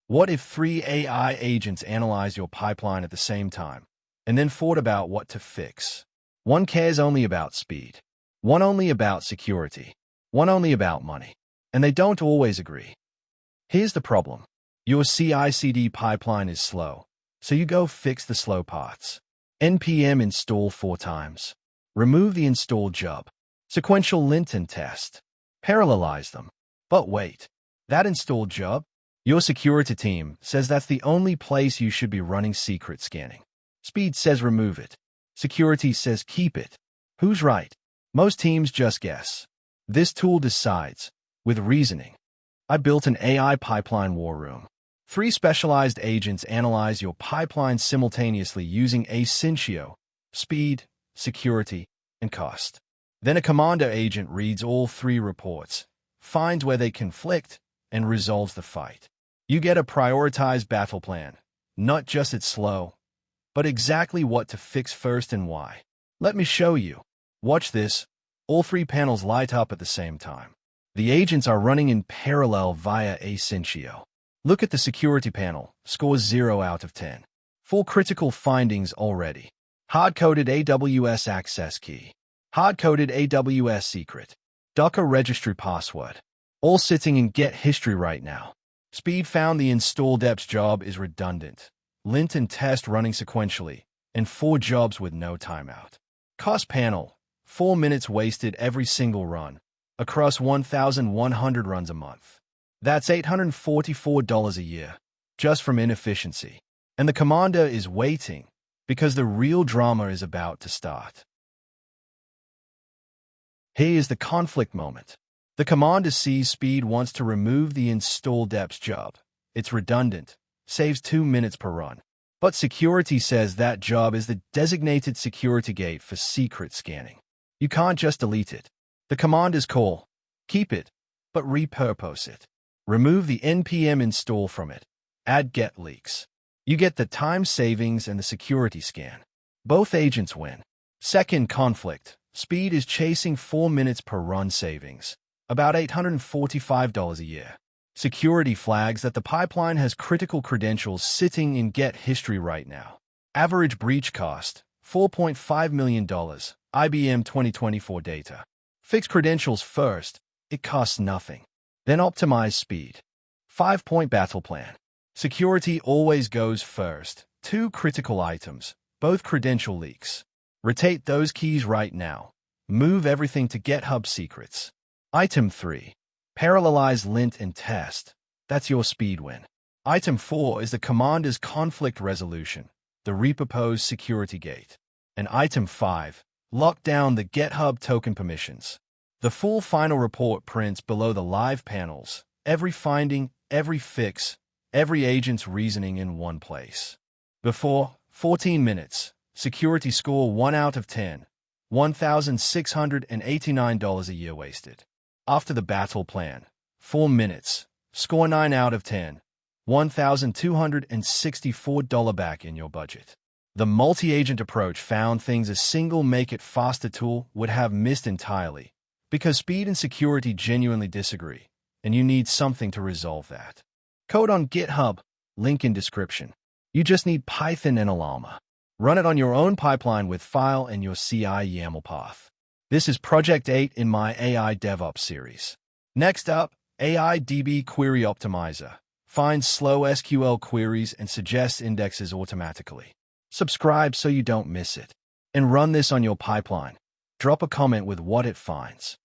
What if 3 AI agents analyze your pipeline at the same time, and then thought about what to fix? One cares only about speed, one only about security, one only about money, and they don't always agree. Here's the problem. Your CI/CD pipeline is slow, so you go fix the slow parts. npm install 4 times. Remove the install job. Sequential lint and test. Parallelize them. But wait, that install job? Your security team says that's the only place you should be running secret scanning. Speed says remove it. Security says keep it. Who's right? Most teams just guess. This tool decides, with reasoning. I built an AI pipeline war room. 3 specialized agents analyze your pipeline simultaneously using asyncio, speed, security, and cost. Then a commander agent reads all 3 reports, finds where they conflict, and resolves the fight. You get a prioritized battle plan, not just it's slow, but exactly what to fix first and why. Let me show you. Watch this. All 3 panels light up at the same time. The agents are running in parallel via asyncio. Look at the security panel, scores 0 out of 10. 4 critical findings already. Hard-coded AWS access key. Hard-coded AWS secret. Docker registry password. All sitting in Git history right now. Speed found the install deps job is redundant. Lint and test running sequentially, and 4 jobs with no timeout. Cost panel, 4 minutes wasted every single run, across 1,100 runs a month. That's $844 a year, just from inefficiency. And the commander is waiting, because the real drama is about to start. Here is the conflict moment. The commander sees Speed wants to remove the install deps job. It's redundant, saves 2 minutes per run. But security says that job is the designated security gate for secret scanning. You can't just delete it. The commander's call, keep it, but repurpose it. Remove the npm install from it. Add gitleaks. You get the time savings and the security scan. Both agents win. Second conflict. Speed is chasing 4 minutes per run savings, about $845 a year. Security flags that the pipeline has critical credentials sitting in Git history right now. Average breach cost, $4.5 million, IBM 2024 data. Fix credentials first, it costs nothing. Then optimize speed. 5-point battle plan. Security always goes first. 2 critical items, both credential leaks. Rotate those keys right now. Move everything to GitHub secrets. Item 3. Parallelize lint and test. That's your speed win. Item 4 is the commander's conflict resolution, the repurpose security gate. And Item 5. Lock down the GitHub token permissions. The full final report prints below the live panels, every finding, every fix, every agent's reasoning in one place. Before, 14 minutes, security score 1 out of 10, $1,689 a year wasted. After the battle plan, 4 minutes, score 9 out of 10, $1,264 back in your budget. The multi-agent approach found things a single make-it-faster tool would have missed entirely, because speed and security genuinely disagree, and you need something to resolve that. Code on GitHub, link in description. You just need Python and a llama. Run it on your own pipeline with file and your CI YAML path. This is Project 8 in my AI DevOps series. Next up, AI DB Query Optimizer. Finds slow SQL queries and suggests indexes automatically. Subscribe so you don't miss it. And run this on your pipeline. Drop a comment with what it finds.